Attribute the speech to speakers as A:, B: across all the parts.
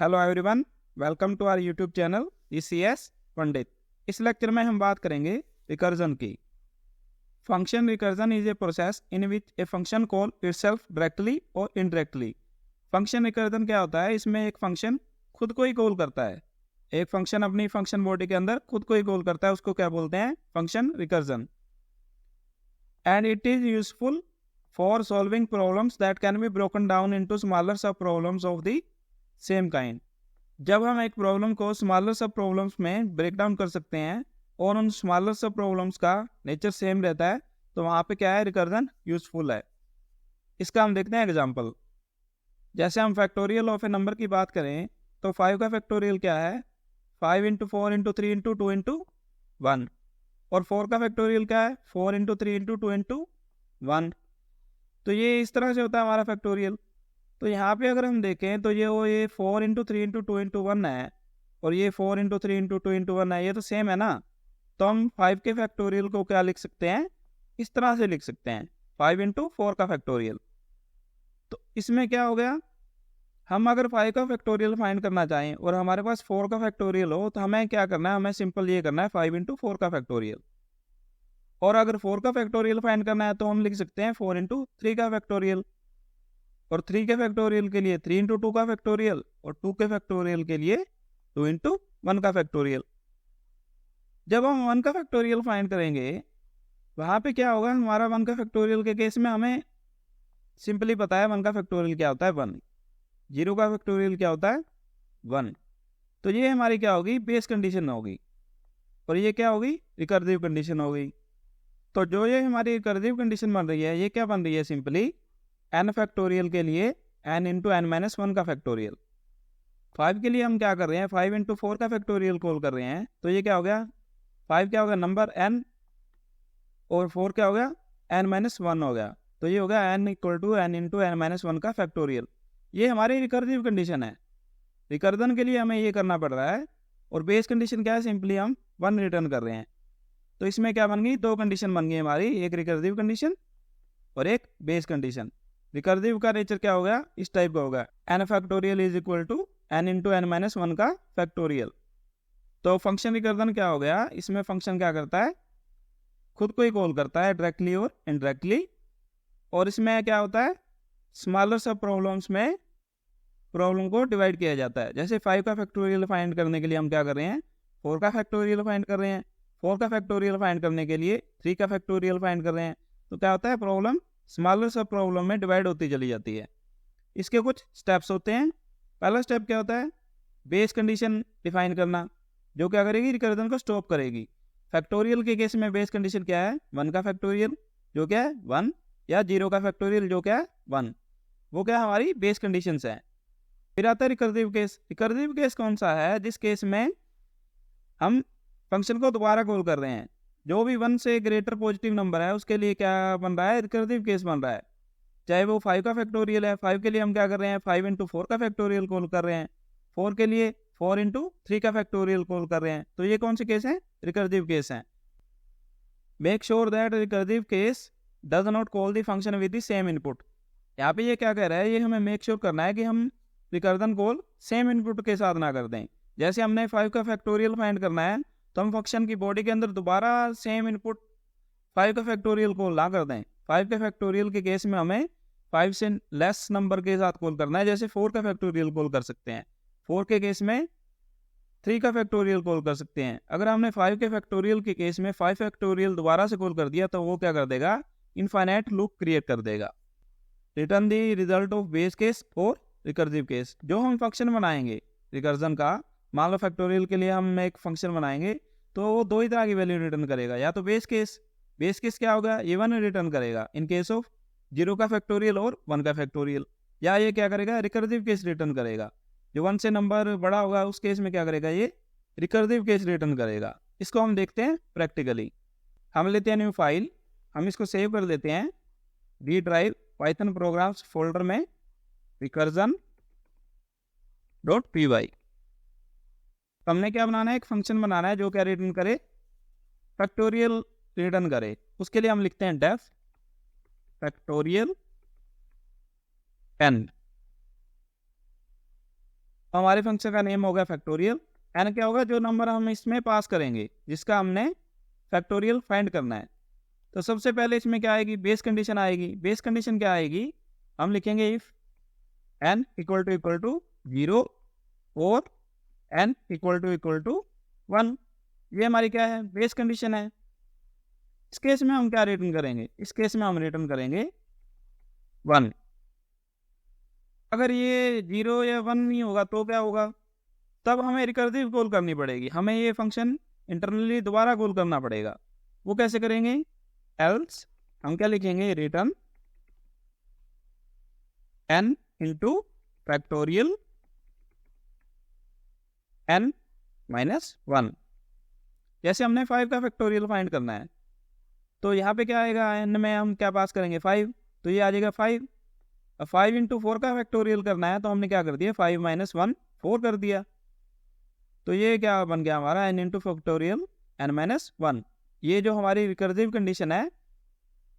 A: Hello everyone, welcome to our YouTube channel ECS Pandit. इस lecture में हम बात करेंगे रिकर्जन की। Function recursion is a process in which a function call itself directly और indirectly. Function recursion क्या होता है? इसमें एक फंक्शन खुद को ही कॉल करता है। एक फंक्शन अपनी फंक्शन बॉडी के अंदर खुद को ही कॉल करता है, उसको क्या बोलते हैं? Function recursion. And it is useful for solving problems that can be broken down into smaller sub problems of the same kind. जब हम एक प्रॉब्लम को स्मॉलर सब प्रॉब्लम्स में ब्रेक डाउन कर सकते हैं और उन स्मॉलर सब प्रॉब्लम्स का नेचर सेम रहता है, तो वहाँ पे क्या है? रिकर्जन यूजफुल है। इसका हम देखते हैं एग्जांपल। जैसे हम फैक्टोरियल ऑफ ए नंबर की बात करें तो 5 का फैक्टोरियल क्या है? 5 इंटू 4 इंटू 3 इंटू 2 इंटू 1। और 4 का फैक्टोरियल क्या है? 4 इंटू 3 इंटू 2 इंटू 1। तो ये इस तरह से होता है हमारा फैक्टोरियल। तो यहाँ पे अगर हम देखें तो ये 4 इंटू 3 इंटू 2 इंटू 1 है और ये 4 इंटू 3 इंटू 2 इंटू 1 है, ये तो सेम है ना। तो हम 5 के फैक्टोरियल को क्या लिख सकते हैं? इस तरह से लिख सकते हैं, 5 इंटू 4 का फैक्टोरियल। तो इसमें क्या हो गया? हम अगर 5 का फैक्टोरियल फाइंड करना चाहें और हमारे पास 4 का फैक्टोरियल हो तो हमें क्या करना है? हमें सिंपल ये करना है 5 इंटू 4 का फैक्टोरियल। और अगर 4 का फैक्टोरियल फाइंड करना है तो हम लिख सकते हैं 4 इंटू 3 का फैक्टोरियल। और 3 के फैक्टोरियल के लिए 3 इंटू 2 का फैक्टोरियल और 2 के फैक्टोरियल के लिए 2 इंटू 1 का फैक्टोरियल। जब हम 1 का फैक्टोरियल फाइंड करेंगे वहाँ पे क्या होगा? हमारा 1 का फैक्टोरियल के केस में हमें सिंपली पता है 1 का फैक्टोरियल क्या होता है? 1। 0 का फैक्टोरियल क्या होता है? 1। तो ये हमारी क्या होगी? बेस कंडीशन होगी। और ये क्या होगी? रिकर्सिव कंडीशन होगी। तो जो ये हमारी रिकर्सिव कंडीशन बन रही है, ये क्या बन रही है? सिंपली n फैक्टोरियल के लिए n इंटू n माइनस 1 का फैक्टोरियल। 5 के लिए हम क्या कर रहे हैं? 5 इंटू 4 का फैक्टोरियल कॉल कर रहे हैं। तो ये क्या हो गया? 5 क्या हो गया? नंबर n, और 4 क्या हो गया? n माइनस 1 हो गया। तो ये हो गया n equal to n into n minus 1 का फैक्टोरियल। ये हमारी रिकर्सिव कंडीशन है। रिकर्जन के लिए हमें ये करना पड़ रहा है। और बेस कंडीशन क्या है? सिंपली हम 1 रिटर्न कर रहे हैं। तो इसमें क्या बन गई? 2 कंडीशन बन गई हमारी, एक रिकर्सिव कंडीशन और एक बेस कंडीशन। रिकर्सिव का नेचर क्या हो गया? इस टाइप का होगा, n factorial is equal to n into n minus 1 का फैक्टोरियल। तो फंक्शन रिकर्जन क्या हो गया? इसमें फंक्शन क्या करता है? खुद को ही कॉल करता है डायरेक्टली और इनडायरेक्टली। और इसमें क्या होता है? स्मॉलर सब प्रॉब्लम्स में प्रॉब्लम को डिवाइड किया जाता है। जैसे 5 का फैक्टोरियल फाइंड करने के लिए हम क्या कर रहे हैं? 4 का फैक्टोरियल फाइंड कर रहे हैं। 4 का फैक्टोरियल फाइंड करने के लिए 3 का फैक्टोरियल फाइंड कर रहे हैं। तो क्या होता है? प्रॉब्लम स्मॉलर सब प्रॉब्लम में डिवाइड होती चली जाती है। इसके कुछ स्टेप्स होते हैं। पहला स्टेप क्या होता है? बेस कंडीशन डिफाइन करना, जो क्या करेगी? रिकर्जन को स्टॉप करेगी। फैक्टोरियल के केस में बेस कंडीशन क्या है? 1 का फैक्टोरियल जो क्या है? 1, या 0 का फैक्टोरियल जो क्या है? 1। वो क्या हमारी बेस कंडीशंस है। फिर आता है रिकर्सिव केस। रिकर्सिव केस कौन सा है? जिस केस में हम फंक्शन को दोबारा कॉल कर रहे हैं। जो भी 1 से ग्रेटर पॉजिटिव नंबर है उसके लिए क्या बन रहा है? रिकर्सिव केस बन रहा है। चाहे वो 5 का फैक्टोरियल है, 5 के लिए हम क्या कर रहे हैं? 5 इंटू 4 का फैक्टोरियल कॉल कर रहे हैं। 4 के लिए 4 इंटू 3 का फैक्टोरियल कॉल कर रहे हैं। तो ये कौन से केस हैं? रिकर्सिव केस हैं। Make sure that recursive case does not call the function with the same input. यहाँ पे ये क्या कह रहा है? ये हमें मेक श्योर करना है कि हम रिकर्जन कॉल सेम इनपुट के साथ ना कर दें। जैसे हमने 5 का फैक्टोरियल फाइंड करना है तो हम फंक्शन की बॉडी के अंदर दोबारा सेम इनपुट 5 का फैक्टोरियल कॉल ना कर दें। 5 के फैक्टोरियल के केस में हमें 5 से लेस नंबर के साथ कॉल करना है। जैसे 4 का फैक्टोरियल कॉल कर सकते हैं, 4 के केस में 3 का फैक्टोरियल कॉल कर सकते हैं। अगर हमने 5 के फैक्टोरियल के केस में 5 फैक्टोरियल दोबारा से कॉल कर दिया तो वो क्या कर देगा? इनफाइनाइट लूप क्रिएट कर देगा। Return the result of base case और रिकर्सिव केस। जो हम फंक्शन बनाएंगे रिकर्जन का, मान लो फैक्टोरियल के लिए हम एक फंक्शन बनाएंगे तो वो 2 ही तरह की वैल्यू रिटर्न करेगा। या तो बेस केस क्या होगा? ये 1 रिटर्न करेगा इन केस ऑफ 0 का फैक्टोरियल और 1 का फैक्टोरियल। या ये क्या करेगा? रिकर्सिव केस रिटर्न करेगा। जो 1 से नंबर बड़ा होगा उस केस में क्या करेगा? ये रिकर्सिव केस रिटर्न करेगा। इसको हम देखते हैं प्रैक्टिकली। हम लेते हैं न्यू फाइल, हम इसको सेव कर देते हैं D drive Python programs folder में recursion.py। हमने क्या बनाना है? एक फंक्शन बनाना है जो क्या रिटर्न करे? फैक्टोरियल रिटर्न करे। उसके लिए हम लिखते हैं डेफ फैक्टोरियल n। हमारे फंक्शन का नेम होगा फैक्टोरियल। एन क्या होगा, जो नंबर हम इसमें पास करेंगे जिसका हमने फैक्टोरियल फाइंड करना है। तो सबसे पहले इसमें क्या आएगी, बेस कंडीशन आएगी। बेस कंडीशन क्या आएगी, हम लिखेंगे इफ एन इक्वल टू 0 और एन इक्वल टू 1। ये हमारी क्या है, बेस कंडीशन है। इस केस में हम क्या रिटर्न करेंगे, इस केस में हम रिटर्न करेंगे 1। अगर ये 0 या 1 नहीं होगा तो क्या होगा, तब हमें रिकर्सिव कॉल करनी पड़ेगी, हमें ये फंक्शन इंटरनली दोबारा कॉल करना पड़ेगा। वो कैसे करेंगे, एल्स हम क्या लिखेंगे, return n into factorial n minus 1। जैसे हमने 5 का फैक्टोरियल फाइंड करना है, तो यहाँ पे क्या आएगा, n में हम क्या पास करेंगे 5, तो ये आ जाएगा 5। अब 5 इंटू 4 का फैक्टोरियल करना है, तो हमने क्या कर दिया, 5 माइनस 1 4 कर दिया। तो ये क्या बन गया हमारा, n into factorial n minus 1। ये जो हमारी रिकर्सिव कंडीशन है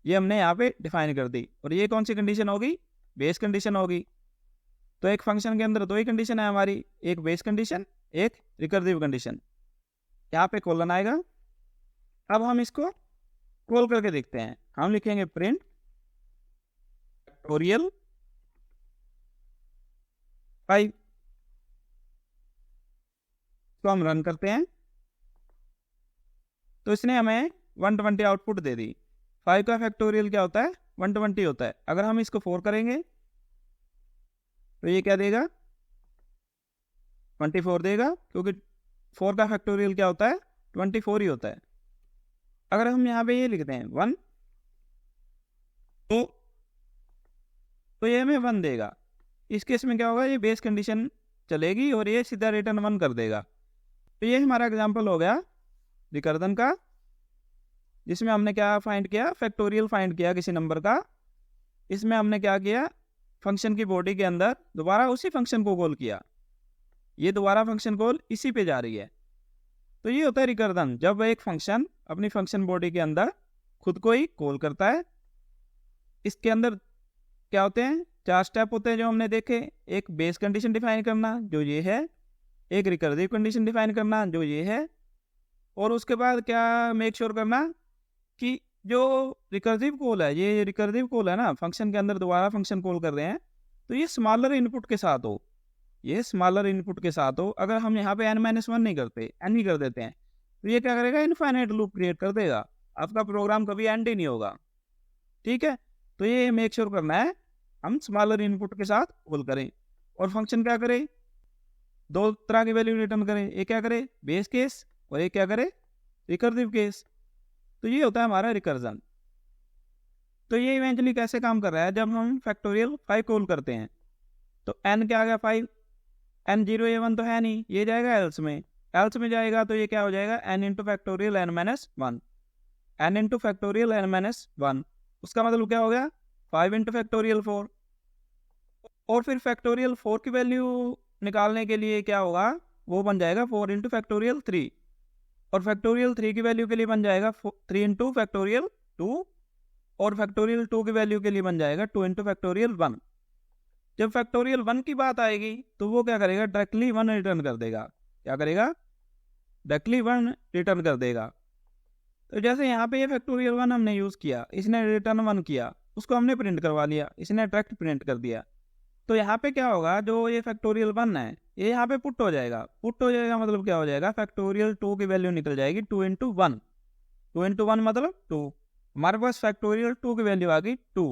A: ये हमने यहाँ पे डिफाइन कर दी। और ये कौन सी कंडीशन होगी, बेस कंडीशन होगी। तो एक फंक्शन के अंदर दो ही कंडीशन है हमारी, एक बेस कंडीशन एक रिकर्सिव कंडीशन। यहाँ पे कॉलन आएगा। अब हम इसको कॉल करके देखते हैं। हम लिखेंगे प्रिंट फैक्टोरियल 5। तो हम रन करते हैं, तो इसने हमें 120 आउटपुट दे दी। 5 का फैक्टोरियल क्या होता है, 120 होता है। अगर हम इसको 4 करेंगे तो ये क्या देगा, 24 देगा, क्योंकि 4 का फैक्टोरियल क्या होता है, 24 ही होता है। अगर हम यहाँ पे ये लिखते हैं 1, तो ये हमें 1 देगा। इस केस में क्या होगा, ये बेस कंडीशन चलेगी और ये सीधा रिटर्न 1 कर देगा। तो ये हमारा एग्जांपल हो गया रिकर्जन का, जिसमें हमने क्या फाइंड किया, फैक्टोरियल फाइंड किया किसी नंबर का। इसमें हमने क्या किया, फंक्शन की बॉडी के अंदर दोबारा उसी फंक्शन को कॉल किया। ये दोबारा फंक्शन कॉल इसी पे जा रही है। तो ये होता है रिकर्जन, जब एक फंक्शन अपनी फंक्शन बॉडी के अंदर खुद को ही कॉल करता है। इसके अंदर क्या होते हैं, 4 स्टेप होते हैं जो हमने देखे। एक बेस कंडीशन डिफाइन करना जो ये है, एक रिकर्सिव कंडीशन डिफाइन करना जो ये है, और उसके बाद क्या मेक श्योर करना कि जो रिकर्सिव कॉल है, ये रिकर्सिव कॉल है ना, फंक्शन के अंदर दोबारा फंक्शन कॉल कर रहे हैं, तो ये स्मॉलर इनपुट के साथ हो, ये स्मॉलर इनपुट के साथ हो। अगर हम यहाँ पे n-1 नहीं करते, n ही कर देते हैं, तो ये क्या करेगा, इनफाइनाइट लूप क्रिएट कर देगा, आपका प्रोग्राम कभी एंड ही नहीं होगा। ठीक है, तो ये मेक श्योर करना है हम स्मॉलर इनपुट के साथ कॉल करें। और फंक्शन क्या करे, 2 तरह की वैल्यू रिटर्न करें, एक क्या करे बेस केस और एक क्या करे रिकर्सिव केस। तो ये होता है हमारा रिकर्जन। तो ये इवेंचुअली कैसे काम कर रहा है, जब हम फैक्टोरियल 5 कॉल करते हैं तो n क्या आ गया 5, n 0 या 1 तो है नहीं, ये जाएगा एल्स में, एल्स में जाएगा तो ये क्या हो जाएगा, n into factorial n minus 1, n into factorial n minus 1। उसका मतलब क्या हो गया 5 इंटू फैक्टोरियल 4। और फिर फैक्टोरियल 4 की वैल्यू निकालने के लिए क्या होगा, वो बन जाएगा 4 इंटू फैक्टोरियल 3, और फैक्टोरियल 3 की वैल्यू के लिए बन जाएगा 3 इंटू फैक्टोरियल 2, और फैक्टोरियल 2 की वैल्यू के लिए बन जाएगा 2 इंटू फैक्टोरियल 1। जब फैक्टोरियल 1 की बात आएगी तो वो क्या करेगा, डायरेक्टली 1 रिटर्न कर देगा। क्या करेगा, डायरेक्टली 1 रिटर्न कर देगा। तो जैसे यहाँ पे ये फैक्टोरियल 1 हमने यूज़ किया, इसने रिटर्न 1 किया, उसको हमने प्रिंट करवा लिया, इसने डायरेक्ट प्रिंट कर दिया। तो यहाँ पे क्या होगा, जो ये फैक्टोरियल 1 है ये यहाँ पे पुट हो जाएगा। पुट हो जाएगा मतलब क्या हो जाएगा, फैक्टोरियल 2 की वैल्यू निकल जाएगी 2 इंटू 1, 2 इंटू 1 मतलब 2। हमारे पास फैक्टोरियल 2 की वैल्यू आ गई 2।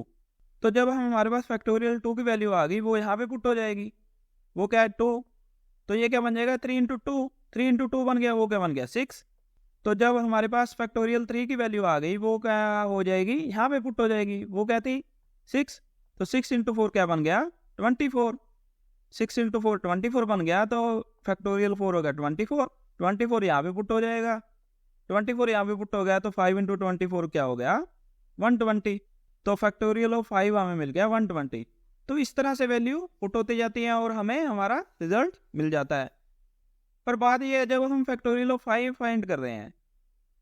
A: तो जब हमारे पास फैक्टोरियल 2 की वैल्यू आ गई, वो यहाँ पे पुट हो जाएगी, वो क्या है 2। तो ये क्या बन जाएगा 3 इंटू 2, 3 इंटू 2 बन गया, वो क्या बन गया 6। तो जब हमारे पास फैक्टोरियल 3 की वैल्यू आ गई, वो क्या हो जाएगी, यहाँ पे पुट हो जाएगी, वो क्या थी 6। तो 6 इंटू 4 क्या बन गया 24, 6 इंटू 4 24 बन गया। तो फैक्टोरियल 4 हो गया 24, 24 यहाँ पे पुट हो जाएगा, 24 यहाँ पे पुट हो गया। तो 5 इंटू 24 क्या हो गया 120। तो फैक्टोरियल ऑफ 5 हमें मिल गया 120। तो इस तरह से वैल्यू पुट होती जाती है और हमें हमारा रिजल्ट मिल जाता है। पर बात ये है, जब हम फैक्टोरियल ऑफ 5 फाइंड कर रहे हैं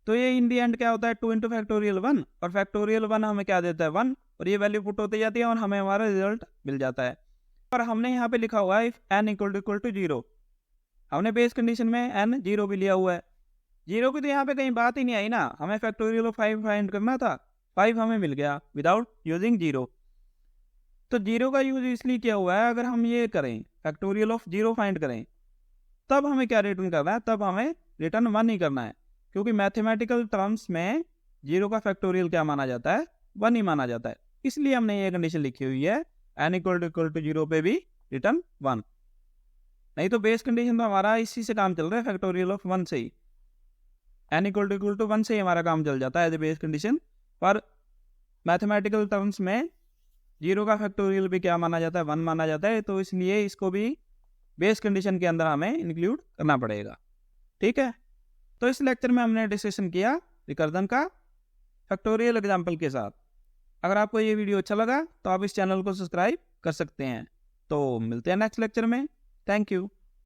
A: तो ये इन दी एंड क्या होता है 2 इंटू फैक्टोरियल 1, और फैक्टोरियल 1 हमें क्या देता है 1, और ये वैल्यू पुट होती जाती है और हमें हमारा रिजल्ट मिल जाता है। पर हमने यहाँ पे लिखा हुआ है इफ n इक्वल टू 0, हमने बेस कंडीशन में n 0 भी लिया हुआ है। 0 की तो यहाँ पे कहीं बात ही नहीं आई ना, हमें फैक्टोरियल ऑफ 5 फाइंड करना था, 5 हमें मिल गया विदाउट यूजिंग 0। तो 0 का यूज इसलिए किया हुआ है, अगर हम ये करें फैक्टोरियल ऑफ 0 फाइंड करें तब हमें क्या रिटर्न करना है, तब हमें रिटर्न 1 ही करना है, क्योंकि मैथमेटिकल टर्म्स में 0 का फैक्टोरियल क्या माना जाता है, 1 ही माना जाता है। इसलिए हमने ये कंडीशन लिखी हुई है n इक्वल टू 0 पे भी रिटर्न 1। नहीं तो बेस कंडीशन तो हमारा इसी से काम चल रहा है, फैक्टोरियल ऑफ 1 से ही, n इक्वल टू 1 से ही हमारा काम चल जाता है एज ए बेस कंडीशन। पर मैथमेटिकल टर्म्स में 0 का फैक्टोरियल भी क्या माना जाता है, 1 माना जाता है, तो इसलिए इसको भी बेस कंडीशन के अंदर हमें इंक्लूड करना पड़ेगा। ठीक है, तो इस लेक्चर में हमने डिस्कशन किया रिकर्जन का फैक्टोरियल एग्जाम्पल के साथ। अगर आपको ये वीडियो अच्छा लगा तो आप इस चैनल को सब्सक्राइब कर सकते हैं। तो मिलते हैं नेक्स्ट लेक्चर में। Thank you.